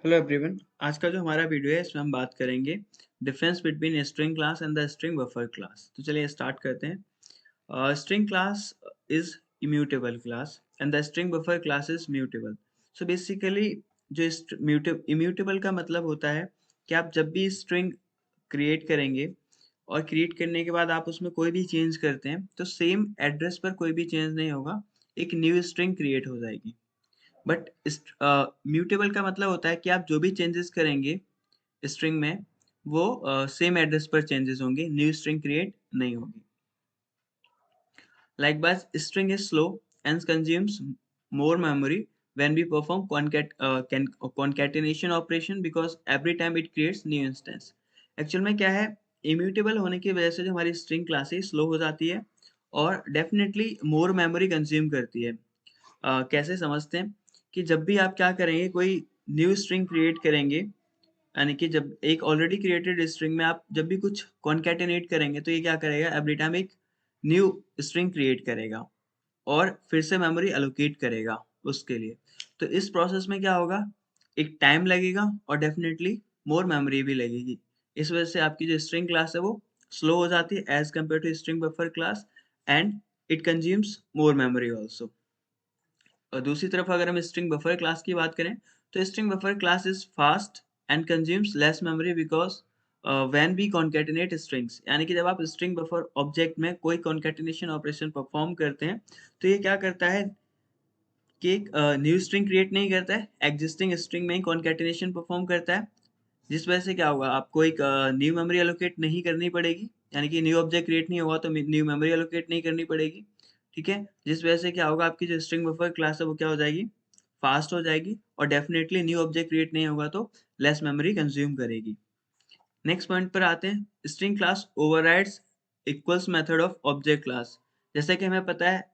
Hello everyone. आज का जो हमारा वीडियो है इसमें हम बात करेंगे difference between string class and the string buffer class. तो चलिए स्टार्ट करते हैं। String class is immutable class and the string buffer class is mutable. So basically जो इम्यूटेबल का मतलब होता है कि आप जब भी स्ट्रिंग क्रिएट करेंगे और क्रिएट करने के बाद आप उसमें कोई भी चेंज करते हैं तो सेम एड्रेस पर कोई भी चेंज नहीं होगा, एक न्यू स्ट्रिंग क्रिएट हो जाएगी। बट म्यूटेबल का मतलब होता है कि आप जो भी चेंजेस करेंगे स्ट्रिंग में वो सेम एड्रेस पर चेंजेस होंगे, न्यू स्ट्रिंग क्रिएट नहीं होगी। Likewise, string is slow and consumes more memory when we perform concatenation operation because every time it creates new instance. Actual में क्या है, इम्यूटेबल होने की वजह से जो हमारी स्ट्रिंग क्लास है स्लो हो जाती है और डेफिनेटली मोर मेमोरी कंज्यूम करती है। कैसे समझते हैं कि जब भी आप क्या करेंगे, कोई न्यू स्ट्रिंग क्रिएट करेंगे, यानी कि जब एक ऑलरेडी क्रिएटेड स्ट्रिंग में आप जब भी कुछ कॉन्कैटिनेट करेंगे तो ये क्या करेगा, एवरी टाइम एक न्यू स्ट्रिंग क्रिएट करेगा और फिर से मेमोरी एलोकेट करेगा उसके लिए। तो इस प्रोसेस में क्या होगा, एक टाइम लगेगा और डेफिनेटली मोर मेमोरी भी लगेगी। इस वजह से आपकी जो स्ट्रिंग क्लास है वो स्लो हो जाती है as compare to string buffer class and it consumes more memory also. और दूसरी तरफ अगर हम स्ट्रिंग बफर क्लास की बात करें तो string buffer class is fast and consumes less memory because when we concatenate strings, यानी कि जब आप स्ट्रिंग बफर ऑब्जेक्ट में कोई कॉन्केटिनेशन ऑपरेशन परफॉर्म करते हैं तो ये क्या करता है कि एक न्यू स्ट्रिंग क्रिएट नहीं करता है, एग्जिस्टिंग स्ट्रिंग में ही कॉन्केटिनेशन परफॉर्म करता है, जिस वजह से क्या होगा, आपको एक न्यू मेमोरी एलोकेट नहीं करनी पड़ेगी, यानी कि न्यू ऑब्जेक्ट क्रिएट नहीं होगा तो न्यू मेमोरी एलोकेट नहीं करनी पड़ेगी। ठीक है, जिस वजह से क्या होगा, आपकी जो स्ट्रिंग बफर क्लास है वो क्या हो जाएगी, फास्ट हो जाएगी और डेफिनेटली न्यू ऑब्जेक्ट क्रिएट नहीं होगा तो लेस मेमोरी कंज्यूम करेगी। नेक्स्ट पॉइंट पर आते हैं, string class overrides equals method of object class. जैसे कि हमें पता है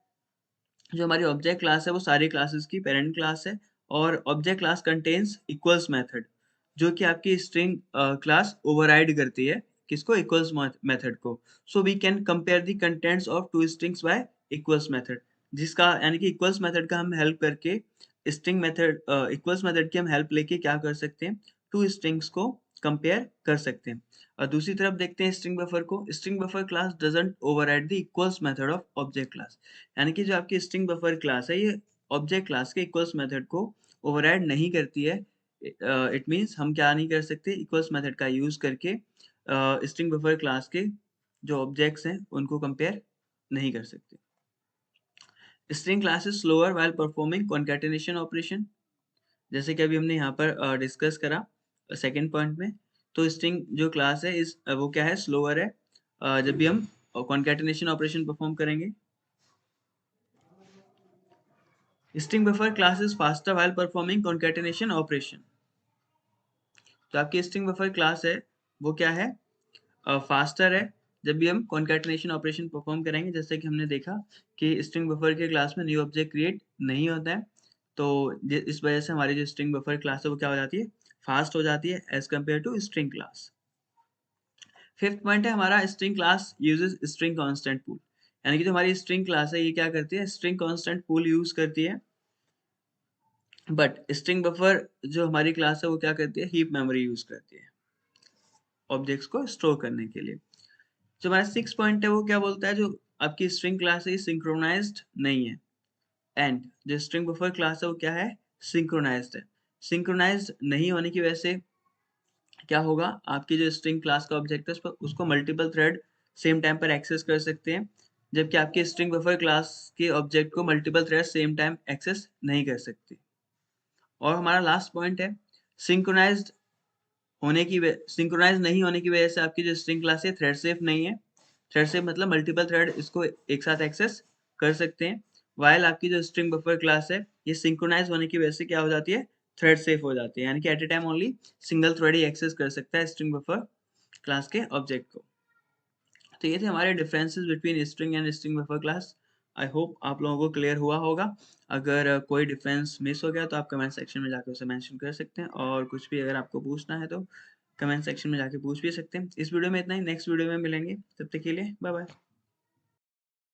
जो हमारी ऑब्जेक्ट क्लास है वो सारी क्लासेस की पेरेंट क्लास है और object class contains equals method, जो कि आपकी स्ट्रिंग क्लास ओवरराइड करती है किसको, इक्वल्स मेथड को। So we can compare the contents of two strings by equals method, जिसका यानी कि इक्वल्स मेथड का हम हेल्प करके स्ट्रिंग मेथड इक्वल्स मेथड की हम हेल्प लेके क्या कर सकते हैं, टू स्ट्रिंग्स को कंपेयर कर सकते हैं। और दूसरी तरफ देखते हैं स्ट्रिंग बफर को, string buffer class doesn't override the equals method of object class, यानी कि जो आपकी स्ट्रिंग बफर क्लास है ये ऑब्जेक्ट क्लास के इक्वल्स मेथड को ओवरराइड नहीं करती है। इट मींस हम क्या नहीं कर सकते, इक्वल्स मेथड का यूज करके स्ट्रिंग बफर क्लास के जो ऑब्जेक्ट्स हैं उनको कंपेयर नहीं कर सकते। String class is slower while performing concatenation operation, जैसे कि अभी हमने यहाँ पर डिस्कस करा सेकेंड पॉइंट में। तो स्ट्रिंग जो क्लास है इस वो क्या है, स्लोअर है जब भी हम कॉन्कैटिनेशन ऑपरेशन परफॉर्म करेंगे। String buffer class is faster while performing concatenation operation. तो आपकी स्ट्रिंग बफर क्लास है वो क्या है, फास्टर है जब भी हम कॉन्कैटिनेशन ऑपरेशन परफॉर्म करेंगे। जैसे कि हमने देखा कि स्ट्रिंग बफर के क्लास में न्यू ऑब्जेक्ट क्रिएट नहीं होता है, तो इस वजह से हमारी जो स्ट्रिंग बफर क्लास है वो क्या हो जाती है, फास्ट हो जाती है as compare to string class. Fifth point है हमारा, string class uses string constant pool, यानी कि जो हमारी स्ट्रिंग क्लास है ये क्या करती है, स्ट्रिंग कांस्टेंट पूल यूज करती है। बट स्ट्रिंग बफर जो हमारी क्लास है वो क्या करती है, हीप मेमोरी यूज करती है ऑब्जेक्ट्स को स्टोर करने के लिए। जो हमारा सिक्स पॉइंट है वो क्या बोलता है, जो आपकी स्ट्रिंग क्लास है सिंक्रोनाइज्ड नहीं है, एंड जो स्ट्रिंग बफर क्लास है वो क्या है, सिंक्रोनाइज्ड है। सिंक्रोनाइज्ड नहीं होने की वजह से क्या होगा, आपकी जो स्ट्रिंग क्लास का ऑब्जेक्ट है उसको मल्टीपल थ्रेड सेम टाइम पर एक्सेस कर सकते हैं, जबकि आपकी स्ट्रिंग बफर क्लास के ऑब्जेक्ट को multiple thread same time access नहीं कर सकती। और हमारा लास्ट पॉइंट है, सिंक्रोनाइज्ड सिंक्रोनाइज नहीं होने की वजह से आपकी जो स्ट्रिंग क्लास है थ्रेड सेफ नहीं है। थ्रेड सेफ मतलब मल्टीपल थ्रेड इसको एक साथ एक्सेस कर सकते हैं, वाइल आपकी जो स्ट्रिंग बफर क्लास है ये सिंक्रोनाइज होने की वजह से क्या हो जाती है, थ्रेड सेफ हो जाती है, यानी कि at a time only single thread ही एक्सेस कर सकता है स्ट्रिंग बफर क्लास के ऑब्जेक्ट को। तो ये थे हमारे differences between string and string buffer class. I hope आप लोगों को क्लियर हुआ होगा। अगर कोई डिफरेंस मिस हो गया तो आप कमेंट सेक्शन में जाकर उसे मेंशन कर सकते हैं, और कुछ भी अगर आपको पूछना है तो कमेंट सेक्शन में जाके पूछ भी सकते हैं। इस वीडियो में इतना ही, नेक्स्ट वीडियो में मिलेंगे, तब तक के लिए बाय बाय।